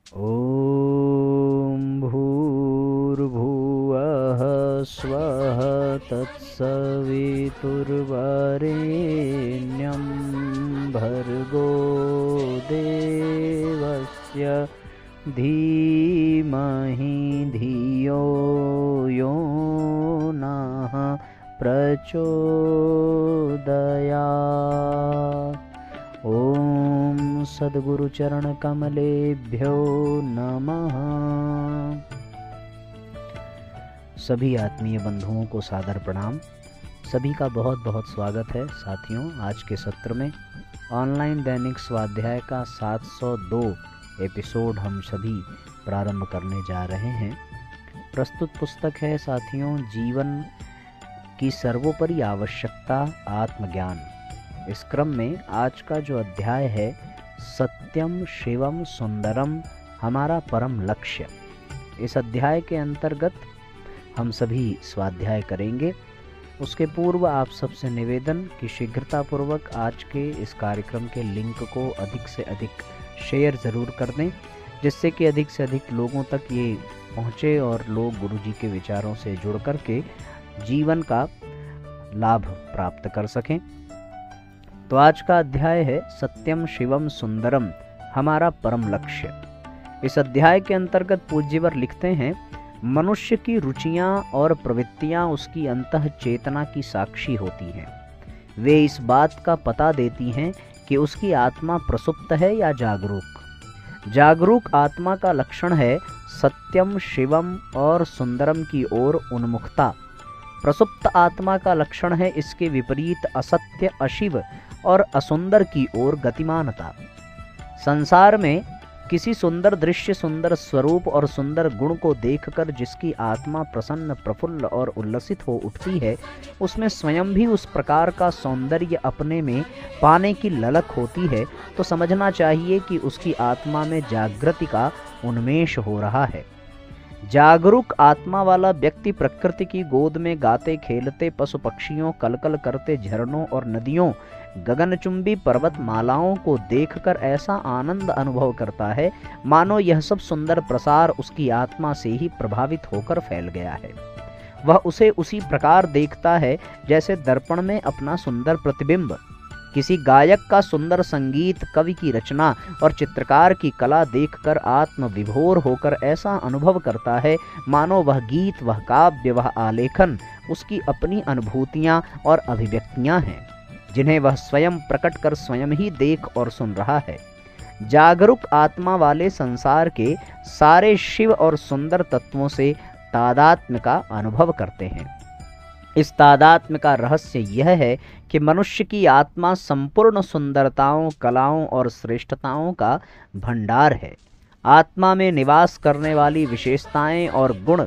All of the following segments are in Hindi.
ॐ भूर्भुवः स्वः तत्सवितुर्वरेण्यं भर्गो देवस्य धीमहि धियो यो नः प्रचोदयात्। ओम सद्गुरु चरण कमलेभ्यो नमः। सभी आत्मीय बंधुओं को सादर प्रणाम। सभी का बहुत बहुत स्वागत है साथियों। आज के सत्र में ऑनलाइन दैनिक स्वाध्याय का 702 एपिसोड हम सभी प्रारंभ करने जा रहे हैं। प्रस्तुत पुस्तक है साथियों जीवन की सर्वोपरि आवश्यकता आत्मज्ञान। इस क्रम में आज का जो अध्याय है सत्यम शिवम सुंदरम हमारा परम लक्ष्य, इस अध्याय के अंतर्गत हम सभी स्वाध्याय करेंगे। उसके पूर्व आप सबसे निवेदन कि शीघ्रतापूर्वक आज के इस कार्यक्रम के लिंक को अधिक से अधिक शेयर ज़रूर कर दें, जिससे कि अधिक से अधिक लोगों तक ये पहुँचे और लोग गुरुजी के विचारों से जुड़ करके जीवन का लाभ प्राप्त कर सकें। तो आज का अध्याय है सत्यम शिवम सुंदरम हमारा परम लक्ष्य। इस अध्याय के अंतर्गत पूज्यवर लिखते हैं, मनुष्य की रुचियां और प्रवृत्तियां उसकी अंतः चेतना की साक्षी होती हैं। वे इस बात का पता देती हैं कि उसकी आत्मा प्रसुप्त है या जागरूक। जागरूक आत्मा का लक्षण है सत्यम शिवम और सुंदरम की ओर उन्मुखता। प्रसुप्त आत्मा का लक्षण है इसके विपरीत असत्य, अशिव और असुंदर की ओर गतिमानता। संसार में किसी सुंदर दृश्य, सुंदर स्वरूप और सुंदर गुण को देखकर जिसकी आत्मा प्रसन्न, प्रफुल्ल और उल्लसित हो उठती है, उसमें स्वयं भी उस प्रकार का सौंदर्य अपने में पाने की ललक होती है, तो समझना चाहिए कि उसकी आत्मा में जागृति का उन्मेष हो रहा है। जागरूक आत्मा वाला व्यक्ति प्रकृति की गोद में गाते खेलते पशु पक्षियों, कलकल करते झरनों और नदियों, गगनचुंबी पर्वत मालाओं को देखकर ऐसा आनंद अनुभव करता है मानो यह सब सुंदर प्रसार उसकी आत्मा से ही प्रभावित होकर फैल गया है। वह उसे उसी प्रकार देखता है जैसे दर्पण में अपना सुंदर प्रतिबिंब। किसी गायक का सुंदर संगीत, कवि की रचना और चित्रकार की कला देखकर आत्म विभोर होकर ऐसा अनुभव करता है मानो वह गीत, वह काव्य, वह आलेखन उसकी अपनी अनुभूतियां और अभिव्यक्तियां हैं, जिन्हें वह स्वयं प्रकट कर स्वयं ही देख और सुन रहा है। जागरूक आत्मा वाले संसार के सारे शिव और सुंदर तत्वों से तादात्म्य का अनुभव करते हैं। इस तादात्म्य का रहस्य यह है कि मनुष्य की आत्मा संपूर्ण सुंदरताओं, कलाओं और श्रेष्ठताओं का भंडार है। आत्मा में निवास करने वाली विशेषताएं और गुण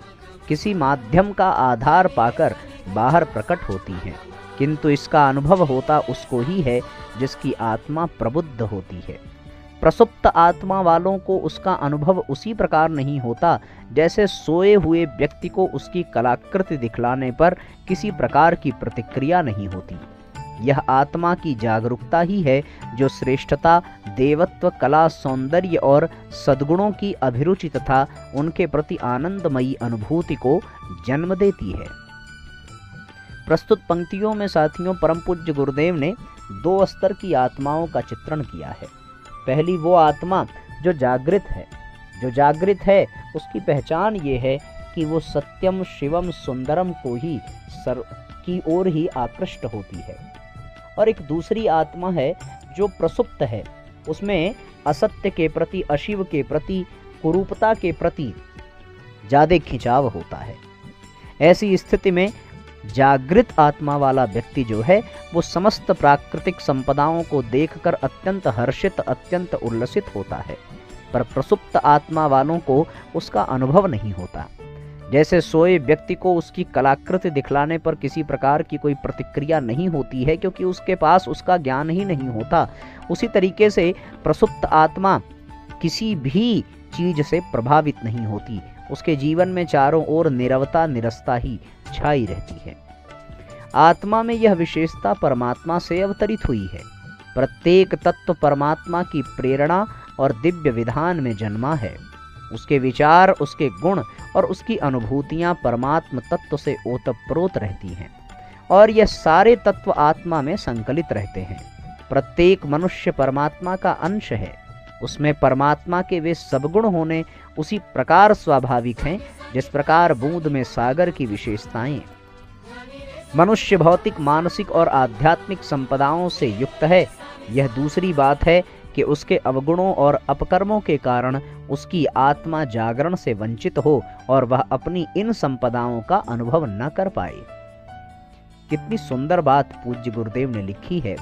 किसी माध्यम का आधार पाकर बाहर प्रकट होती हैं, किंतु इसका अनुभव होता उसको ही है जिसकी आत्मा प्रबुद्ध होती है। प्रसुप्त आत्मा वालों को उसका अनुभव उसी प्रकार नहीं होता जैसे सोए हुए व्यक्ति को उसकी कलाकृति दिखलाने पर किसी प्रकार की प्रतिक्रिया नहीं होती। यह आत्मा की जागरूकता ही है जो श्रेष्ठता, देवत्व, कला, सौंदर्य और सद्गुणों की अभिरुचि तथा उनके प्रति आनंदमयी अनुभूति को जन्म देती है। प्रस्तुत पंक्तियों में साथियों परम पूज्य गुरुदेव ने 2 स्तर की आत्माओं का चित्रण किया है। पहली वो आत्मा जो जागृत है। जो जागृत है उसकी पहचान ये है कि वो सत्यम शिवम सुंदरम को ही की ओर ही आकृष्ट होती है। और एक दूसरी आत्मा है जो प्रसुप्त है। उसमें असत्य के प्रति, अशिव के प्रति, कुरूपता के प्रति ज्यादा खिंचाव होता है। ऐसी स्थिति में जागृत आत्मा वाला व्यक्ति जो है वो समस्त प्राकृतिक संपदाओं को देखकर अत्यंत हर्षित, अत्यंत उल्लसित होता है, पर प्रसुप्त आत्मा वालों को उसका अनुभव नहीं होता। जैसे सोए व्यक्ति को उसकी कलाकृति दिखलाने पर किसी प्रकार की कोई प्रतिक्रिया नहीं होती है क्योंकि उसके पास उसका ज्ञान ही नहीं होता, उसी तरीके से प्रसुप्त आत्मा किसी भी चीज से प्रभावित नहीं होती। उसके जीवन में चारों ओर नीरवता, निरस्ता ही छाई रहती है। आत्मा में यह विशेषता परमात्मा से अवतरित हुई है। प्रत्येक तत्व परमात्मा की प्रेरणा और दिव्य विधान में जन्मा है। उसके विचार, उसके गुण और उसकी अनुभूतियां परमात्म तत्व से ओतप्रोत रहती हैं और यह सारे तत्व आत्मा में संकलित रहते हैं। प्रत्येक मनुष्य परमात्मा का अंश है। उसमें परमात्मा के वे सबगुण होने उसी प्रकार स्वाभाविक हैं जिस प्रकार बूंद में सागर की विशेषताएं। मनुष्य भौतिक, मानसिक और आध्यात्मिक संपदाओं से युक्त है। यह दूसरी बात है कि उसके अवगुणों और अपकर्मों के कारण उसकी आत्मा जागरण से वंचित हो और वह अपनी इन संपदाओं का अनुभव न कर पाए। कितनी सुंदर बात पूज्य गुरुदेव ने लिखी है।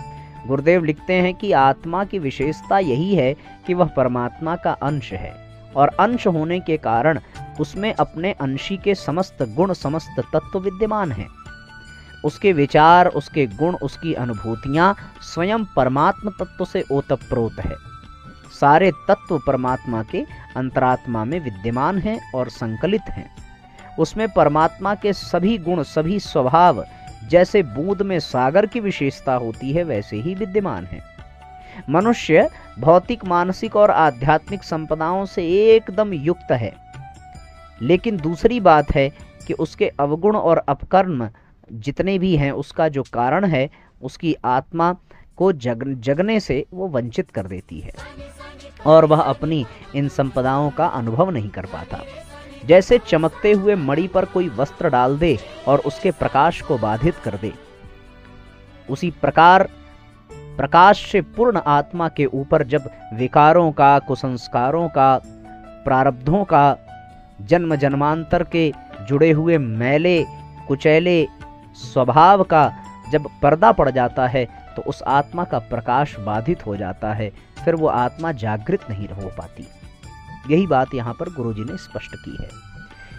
गुरुदेव लिखते हैं कि आत्मा की विशेषता यही है कि वह परमात्मा का अंश है और अंश होने के कारण उसमें अपने अंशी के समस्त गुण, समस्त तत्व विद्यमान हैं। उसके विचार, उसके गुण, उसकी अनुभूतियां स्वयं परमात्म तत्व से ओतप्रोत है। सारे तत्व परमात्मा के अंतरात्मा में विद्यमान हैं और संकलित हैं। उसमें परमात्मा के सभी गुण, सभी स्वभाव जैसे बूंद में सागर की विशेषता होती है वैसे ही विद्यमान है। मनुष्य भौतिक, मानसिक और आध्यात्मिक संपदाओं से एकदम युक्त है, लेकिन दूसरी बात है कि उसके अवगुण और अपकर्म जितने भी हैं उसका जो कारण है उसकी आत्मा को जगने से वो वंचित कर देती है और वह अपनी इन संपदाओं का अनुभव नहीं कर पाता। जैसे चमकते हुए मणि पर कोई वस्त्र डाल दे और उसके प्रकाश को बाधित कर दे, उसी प्रकार प्रकाश से पूर्ण आत्मा के ऊपर जब विकारों का, कुसंस्कारों का, प्रारब्धों का, जन्म जन्मांतर के जुड़े हुए मैले कुचैले स्वभाव का जब पर्दा पड़ जाता है तो उस आत्मा का प्रकाश बाधित हो जाता है, फिर वो आत्मा जागृत नहीं हो पाती। यही बात यहाँ पर गुरुजी ने स्पष्ट की है।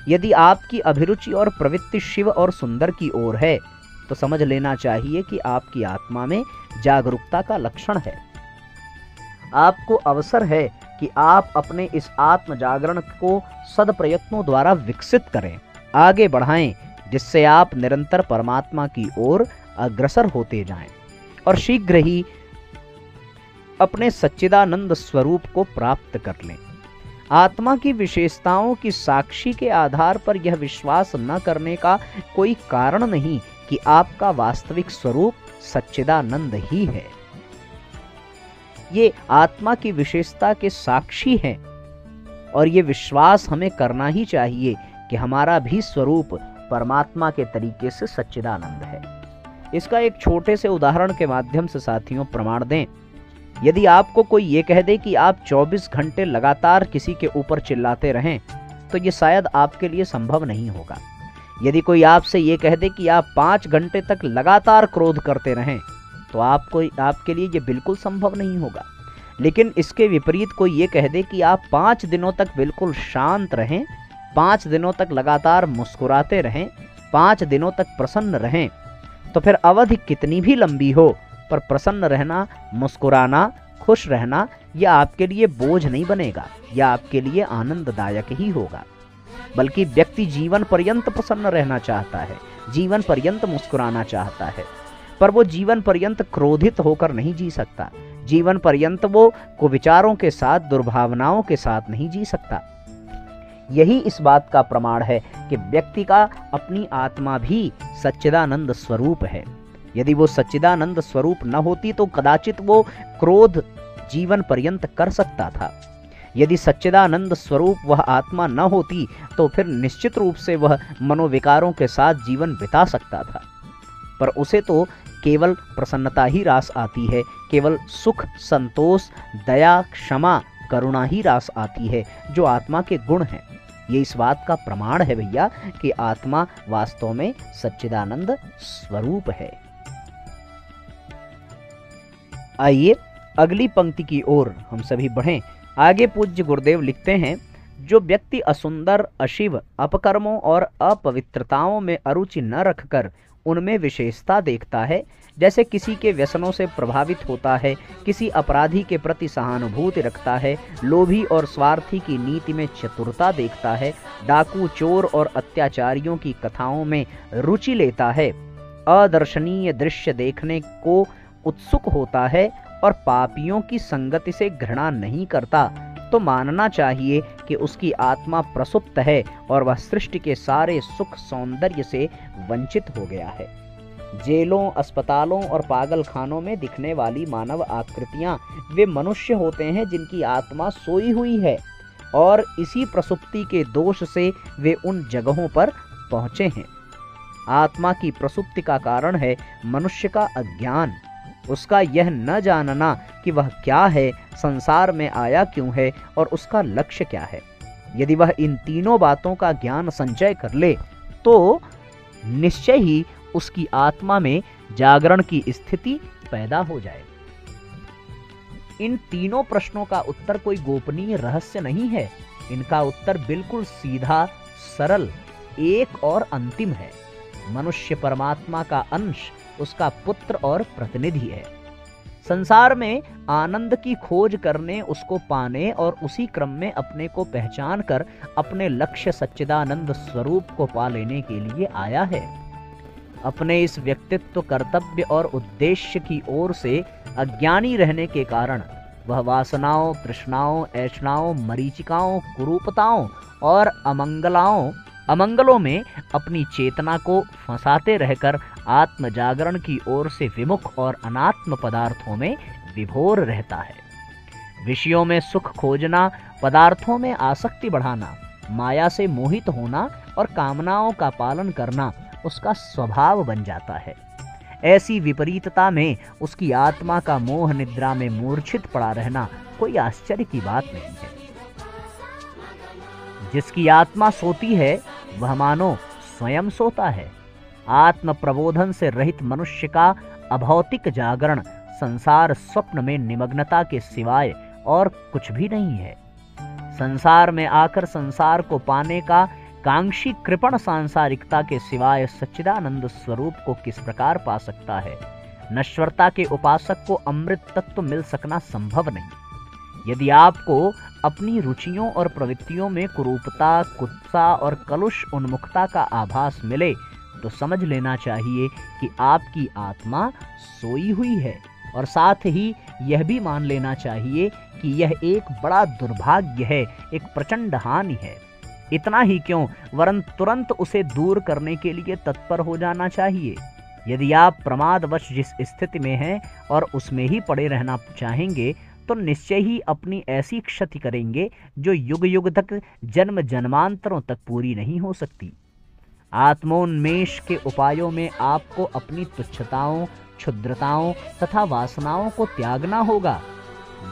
यदि आपकी अभिरुचि और प्रवृत्ति शिव और सुंदर की ओर है तो समझ लेना चाहिए कि आपकी आत्मा में जागरूकता का लक्षण है। आपको अवसर है कि आप अपने इस आत्म जागरण को सदप्रयत्नों द्वारा विकसित करें, आगे बढ़ाएं, जिससे आप निरंतर परमात्मा की ओर अग्रसर होते जाएं और शीघ्र ही अपने सच्चिदानंद स्वरूप को प्राप्त कर लें। आत्मा की विशेषताओं की साक्षी के आधार पर यह विश्वास न करने का कोई कारण नहीं कि आपका वास्तविक स्वरूप सच्चिदानंद ही है। ये आत्मा की विशेषता के साक्षी हैं और ये विश्वास हमें करना ही चाहिए कि हमारा भी स्वरूप परमात्मा के तरीके से सच्चिदानंद है। इसका एक छोटे से उदाहरण के माध्यम से साथियों प्रमाण दें। यदि आपको कोई ये कह दे कि आप 24 घंटे लगातार किसी के ऊपर चिल्लाते रहें तो ये शायद आपके लिए संभव नहीं होगा। यदि कोई आपसे ये कह दे कि आप 5 घंटे तक लगातार क्रोध करते रहें तो आपके लिए ये बिल्कुल संभव नहीं होगा। लेकिन इसके विपरीत कोई ये कह दे कि आप 5 दिनों तक बिल्कुल शांत रहें, 5 दिनों तक लगातार मुस्कुराते रहें, 5 दिनों तक प्रसन्न रहें, तो फिर अवधि कितनी भी लंबी हो पर प्रसन्न रहना, मुस्कुराना, खुश रहना यह आपके लिए बोझ नहीं बनेगा, यह आपके लिए आनंददायक ही होगा। बल्कि व्यक्ति जीवन पर्यंत प्रसन्न रहना चाहता है, जीवन पर्यंत मुस्कुराना चाहता है, पर वो जीवन पर्यंत क्रोधित होकर नहीं जी सकता, जीवन पर्यंत वो कुविचारों के साथ, दुर्भावनाओं के साथ नहीं जी सकता। यही इस बात का प्रमाण है कि व्यक्ति का अपनी आत्मा भी सच्चिदानंद स्वरूप है। यदि वो सच्चिदानंद स्वरूप न होती तो कदाचित वो क्रोध जीवन पर्यंत कर सकता था। यदि सच्चिदानंद स्वरूप वह आत्मा न होती तो फिर निश्चित रूप से वह मनोविकारों के साथ जीवन बिता सकता था, पर उसे तो केवल प्रसन्नता ही रास आती है, केवल सुख, संतोष, दया, क्षमा, करुणा ही रास आती है, जो आत्मा के गुण हैं। ये इस बात का प्रमाण है भैया कि आत्मा वास्तव में सच्चिदानंद स्वरूप है। आइए अगली पंक्ति की ओर हम सभी बढ़ें। आगे पूज्य गुरुदेव लिखते हैं, जो व्यक्ति असुंदर, अशिव, अपकर्मों और अपवित्रताओं में अरुचि न रखकर उनमें विशेषता देखता है, जैसे किसी के व्यसनों से प्रभावित होता है, किसी अपराधी के प्रति सहानुभूति रखता है, लोभी और स्वार्थी की नीति में चतुरता देखता है, डाकू, चोर और अत्याचारियों की कथाओं में रुचि लेता है, अदर्शनीय दृश्य देखने को उत्सुक होता है और पापियों की संगति से घृणा नहीं करता तो मानना चाहिए कि उसकी आत्मा प्रसुप्त है और वह सृष्टि के सारे सुख सौंदर्य से वंचित हो गया है। जेलों, अस्पतालों और पागल खानों में दिखने वाली मानव आकृतियां वे मनुष्य होते हैं जिनकी आत्मा सोई हुई है और इसी प्रसुप्ति के दोष से वे उन जगहों पर पहुंचे हैं। आत्मा की प्रसुप्ति का कारण है मनुष्य का अज्ञान, उसका यह न जानना कि वह क्या है, संसार में आया क्यों है और उसका लक्ष्य क्या है। यदि वह इन तीनों बातों का ज्ञान संचय कर ले तो निश्चय ही उसकी आत्मा में जागरण की स्थिति पैदा हो जाए। इन तीनों प्रश्नों का उत्तर कोई गोपनीय रहस्य नहीं है। इनका उत्तर बिल्कुल सीधा, सरल, एक और अंतिम है। मनुष्य परमात्मा का अंश, उसका पुत्र और प्रतिनिधि है। संसार में आनंद की खोज करने, उसको पाने और उसी क्रम में अपने को पहचान कर अपने लक्ष्य सच्चिदानंद स्वरूप को पा लेने के लिए आया है। अपने इस व्यक्तित्व, कर्तव्य और उद्देश्य की ओर से अज्ञानी रहने के कारण वह वासनाओं, तृष्णाओं, ऐषणाओं, मरीचिकाओं, कुरूपताओं और अमंगलों में अपनी चेतना को फंसाते रहकर आत्म जागरण की ओर से विमुख और अनात्म पदार्थों में विभोर रहता है। विषयों में सुख खोजना, पदार्थों में आसक्ति बढ़ाना, माया से मोहित होना और कामनाओं का पालन करना उसका स्वभाव बन जाता है। ऐसी विपरीतता में उसकी आत्मा का मोह निद्रा में मूर्छित पड़ा रहना कोई आश्चर्य की बात नहीं है। जिसकी आत्मा सोती है वह मानो स्वयं सोता है। आत्म प्रबोधन से रहित मनुष्य का अभौतिक जागरण संसार स्वप्न में निमग्नता के सिवाय और कुछ भी नहीं है। संसार में आकर संसार को पाने का कांक्षी कृपण सांसारिकता के सिवाय सच्चिदानंद स्वरूप को किस प्रकार पा सकता है। नश्वरता के उपासक को अमृत तत्व मिल सकना संभव नहीं। यदि आपको अपनी रुचियों और प्रवृत्तियों में कुरूपता, कुत्सा और कलुष उन्मुखता का आभास मिले तो समझ लेना चाहिए कि आपकी आत्मा सोई हुई है, और साथ ही यह भी मान लेना चाहिए कि यह एक बड़ा दुर्भाग्य है, एक प्रचंड हानि है। इतना ही क्यों, वरन तुरंत उसे दूर करने के लिए तत्पर हो जाना चाहिए। यदि आप प्रमादवश जिस स्थिति में हैं और उसमें ही पड़े रहना चाहेंगे तो निश्चय ही अपनी ऐसी क्षति करेंगे जो युग युग तक, जन्म जन्मांतरों तक पूरी नहीं हो सकती। आत्मोन्मेष के उपायों में आपको अपनी तुच्छताओं, क्षुद्रताओं तथा वासनाओं को त्यागना होगा।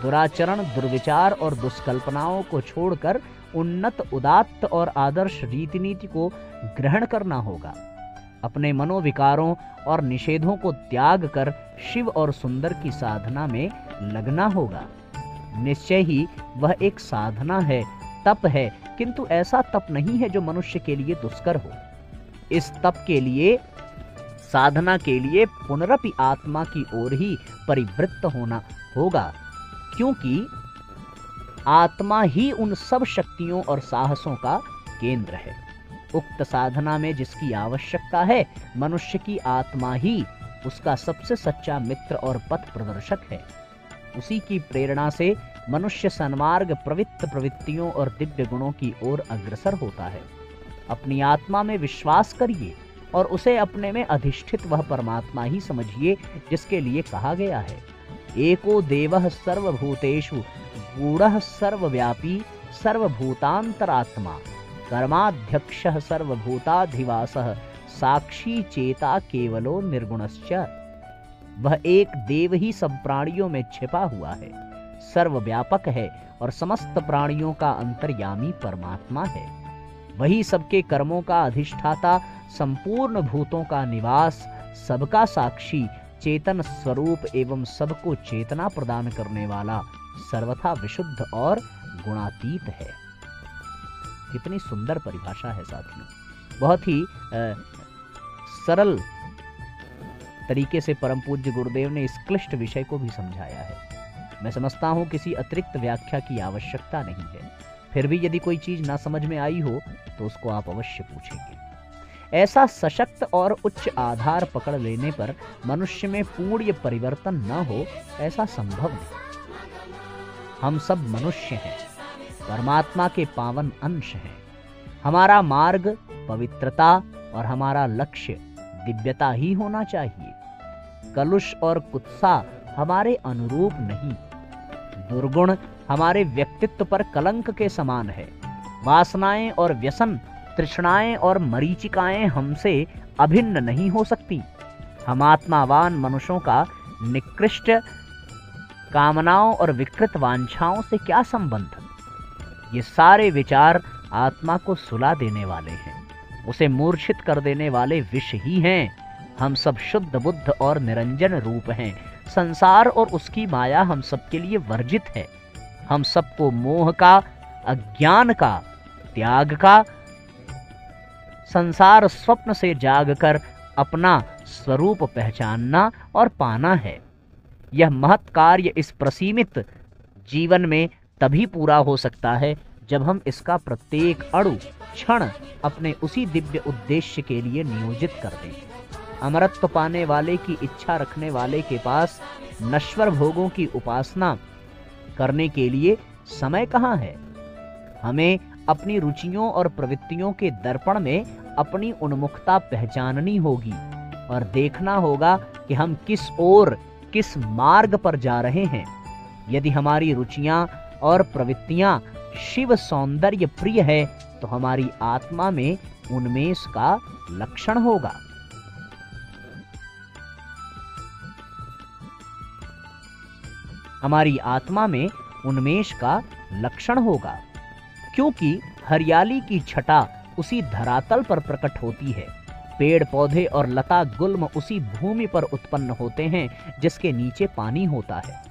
दुराचरण, दुर्विचार और दुष्कल्पनाओं को छोड़कर उन्नत, उदात्त और आदर्श रीति नीति को ग्रहण करना होगा। अपने मनोविकारों और निषेधों को त्याग कर शिव और सुंदर की साधना में लगना होगा। निश्चय ही वह एक साधना है, तप है, किंतु ऐसा तप नहीं है जो मनुष्य के लिए दुष्कर हो। इस तप के लिए, साधना के लिए पुनरपि आत्मा की ओर ही परिवृत्त होना होगा, क्योंकि आत्मा ही उन सब शक्तियों और साहसों का केंद्र है। उक्त साधना में जिसकी आवश्यकता है, मनुष्य की आत्मा ही उसका सबसे सच्चा मित्र और पथ प्रदर्शक है। उसी की प्रेरणा से मनुष्य सन्मार्ग, प्रवृत्त प्रवृत्तियों और दिव्य गुणों की ओर अग्रसर होता है। अपनी आत्मा में विश्वास करिए और उसे अपने में अधिष्ठित वह परमात्मा ही समझिए जिसके लिए कहा गया है, एको देवः सर्वभूतेषु गूढ़ः सर्वव्यापी सर्वभूतांतरात्मा कर्माध्यक्षः सर्वभूताधिवासः साक्षी चेता केवलो निर्गुणश्च। वह एक देव ही सब प्राणियों में छिपा हुआ है, सर्वव्यापक है और समस्त प्राणियों का अंतर्यामी परमात्मा है। वही सबके कर्मों का अधिष्ठाता, संपूर्ण भूतों का निवास, सबका साक्षी, चेतन स्वरूप एवं सबको चेतना प्रदान करने वाला सर्वथा विशुद्ध और गुणातीत है। कितनी सुंदर परिभाषा है साथियों। बहुत ही सरल तरीके से परम पूज्य गुरुदेव ने इस क्लिष्ट विषय को भी समझाया है। मैं समझता हूँ किसी अतिरिक्त व्याख्या की आवश्यकता नहीं है। फिर भी यदि कोई चीज ना समझ में आई हो तो उसको आप अवश्य पूछेंगे। ऐसा सशक्त और उच्च आधार पकड़ लेने पर मनुष्य में पूर्ण परिवर्तन न हो, ऐसा संभव नहीं। हम सब मनुष्य हैं, परमात्मा के पावन अंश हैं। हमारा मार्ग पवित्रता और हमारा लक्ष्य दिव्यता ही होना चाहिए। कलुष और कुत्सा हमारे अनुरूप नहीं। दुर्गुण हमारे व्यक्तित्व पर कलंक के समान है। वासनाएं और व्यसन, तृष्णाएं और मरीचिकाएं हमसे अभिन्न नहीं हो सकती। हम आत्मावान मनुष्यों का निकृष्ट कामनाओं और विकृत वांछाओं से क्या संबंध? ये सारे विचार आत्मा को सुला देने वाले हैं, उसे मूर्छित कर देने वाले विष ही हैं। हम सब शुद्ध बुद्ध और निरंजन रूप हैं। संसार और उसकी माया हम सबके लिए वर्जित है। हम सबको मोह का, अज्ञान का, त्याग का, संसार स्वप्न से जागकर अपना स्वरूप पहचानना और पाना है। यह महत् कार्य इस प्रसीमित जीवन में तभी पूरा हो सकता है जब हम इसका प्रत्येक अणु क्षण अपने उसी दिव्य उद्देश्य के लिए नियोजित कर दें। अमरत्व पाने वाले की इच्छा रखने वाले के पास नश्वर भोगों की उपासना करने के लिए समय कहाँ है? हमें अपनी रुचियों और प्रवृत्तियों के दर्पण में अपनी उन्मुखता पहचाननी होगी और देखना होगा कि हम किस ओर, किस मार्ग पर जा रहे हैं। यदि हमारी रुचियां और प्रवृत्तियां शिव सौंदर्य प्रिय है तो हमारी आत्मा में उन्मेष का लक्षण होगा। हमारी आत्मा में उन्मेष का लक्षण होगा, क्योंकि हरियाली की छटा उसी धरातल पर प्रकट होती है। पेड़ पौधे और लता गुल्म उसी भूमि पर उत्पन्न होते हैं जिसके नीचे पानी होता है।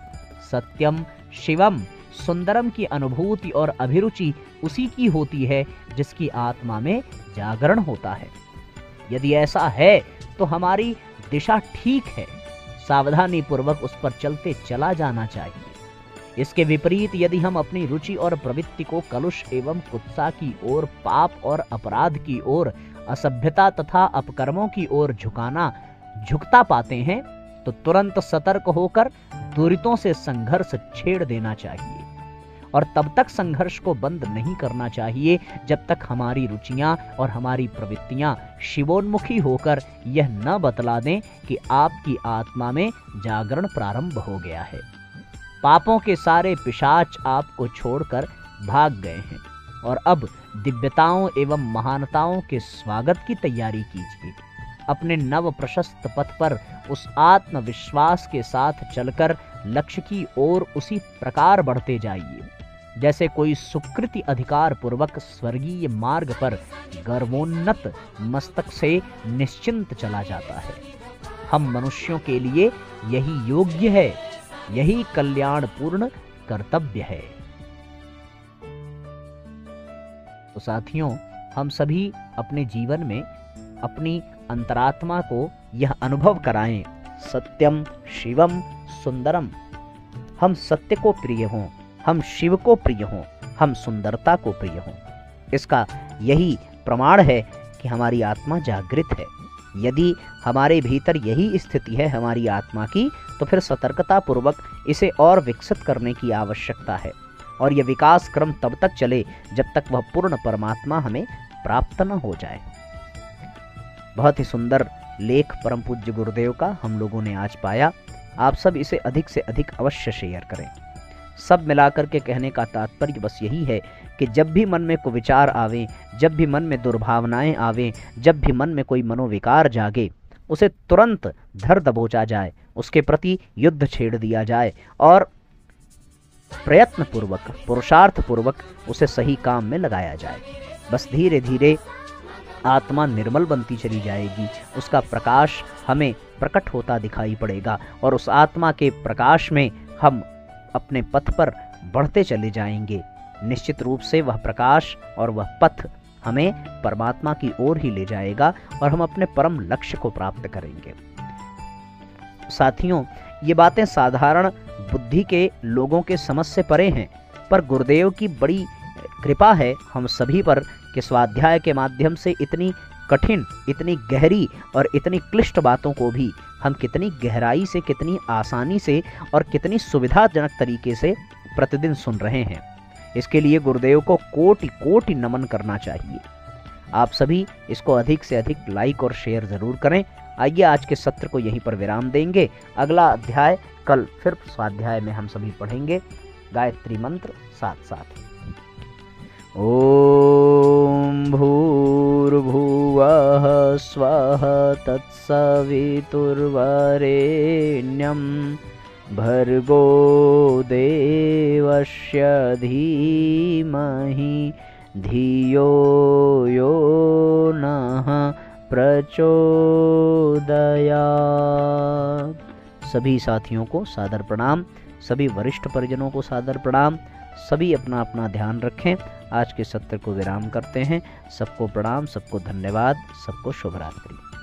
सत्यम, शिवम, सुंदरम की अनुभूति और अभिरुचि उसी की होती है जिसकी आत्मा में जागरण होता है। यदि ऐसा है तो हमारी दिशा ठीक है, सावधानी पूर्वक उस पर चलते चला जाना चाहिए। इसके विपरीत यदि हम अपनी रुचि और प्रवृत्ति को कलुष एवं कुत्सा की ओर, पाप और अपराध की ओर, असभ्यता तथा अपकर्मों की ओर झुकता पाते हैं तो तुरंत सतर्क होकर दुरितों से संघर्ष छेड़ देना चाहिए। और तब तक संघर्ष को बंद नहीं करना चाहिए जब तक हमारी रुचियां और हमारी प्रवृत्तियां शिवोन्मुखी होकर यह न बतला दें कि आपकी आत्मा में जागरण प्रारंभ हो गया है। पापों के सारे पिशाच आपको छोड़कर भाग गए हैं और अब दिव्यताओं एवं महानताओं के स्वागत की तैयारी कीजिए। अपने नव प्रशस्त पथ पर उस आत्मविश्वास के साथ चलकर लक्ष्य की ओर उसी प्रकार बढ़ते जाइए जैसे कोई सुकृति अधिकार पूर्वक स्वर्गीय मार्ग पर गर्वोन्नत मस्तक से निश्चिंत चला जाता है। हम मनुष्यों के लिए यही योग्य है, यही कल्याणपूर्ण कर्तव्य है। तो साथियों, हम सभी अपने जीवन में अपनी अंतरात्मा को यह अनुभव कराएं, सत्यम, शिवम, सुंदरम। हम सत्य को प्रिय हों, हम शिव को प्रिय हों, हम सुंदरता को प्रिय हों। इसका यही प्रमाण है कि हमारी आत्मा जागृत है। यदि हमारे भीतर यही स्थिति है हमारी आत्मा की, तो फिर सतर्कता पूर्वक इसे और विकसित करने की आवश्यकता है। और यह विकास क्रम तब तक चले जब तक वह पूर्ण परमात्मा हमें प्राप्त न हो जाए। बहुत ही सुंदर लेख परम पूज्य गुरुदेव का हम लोगों ने आज पाया। आप सब इसे अधिक से अधिक अवश्य शेयर करें। सब मिलाकर के कहने का तात्पर्य बस यही है कि जब भी मन में कुविचार आवे, जब भी मन में दुर्भावनाएं आवे, जब भी मन में कोई मनोविकार जागे, उसे तुरंत धर दबोचा जाए, उसके प्रति युद्ध छेड़ दिया जाए और प्रयत्न पूर्वक, पुरुषार्थ पूर्वक उसे सही काम में लगाया जाए। बस धीरे धीरे आत्मा निर्मल बनती चली जाएगी, उसका प्रकाश हमें प्रकट होता दिखाई पड़ेगा और उस आत्मा के प्रकाश में हम अपने पथ पर बढ़ते चले जाएंगे। निश्चित रूप से वह प्रकाश और वह पथ हमें परमात्मा की ओर ही ले जाएगा और हम अपने परम लक्ष्य को प्राप्त करेंगे। साथियों, ये बातें साधारण बुद्धि के लोगों के समझ से परे हैं, पर गुरुदेव की बड़ी कृपा है हम सभी पर कि स्वाध्याय के माध्यम से इतनी कठिन, इतनी गहरी और इतनी क्लिष्ट बातों को भी हम कितनी गहराई से, कितनी आसानी से और कितनी सुविधाजनक तरीके से प्रतिदिन सुन रहे हैं। इसके लिए गुरुदेव को कोटि कोटि नमन करना चाहिए। आप सभी इसको अधिक से अधिक लाइक और शेयर जरूर करें। आइए आज के सत्र को यहीं पर विराम देंगे। अगला अध्याय कल फिर स्वाध्याय में हम सभी पढ़ेंगे गायत्री मंत्र साथ साथ। ओम भूर्भुवः स्वः तत्सवितुर्वरेण्यं भर्गो देवस्य धीमहि धियो यो नः प्रचोदयात्। सभी साथियों को सादर प्रणाम, सभी वरिष्ठ परिजनों को सादर प्रणाम। सभी अपना अपना ध्यान रखें। आज के सत्र को विराम करते हैं। सबको प्रणाम, सबको धन्यवाद, सबको शुभ रात्रि।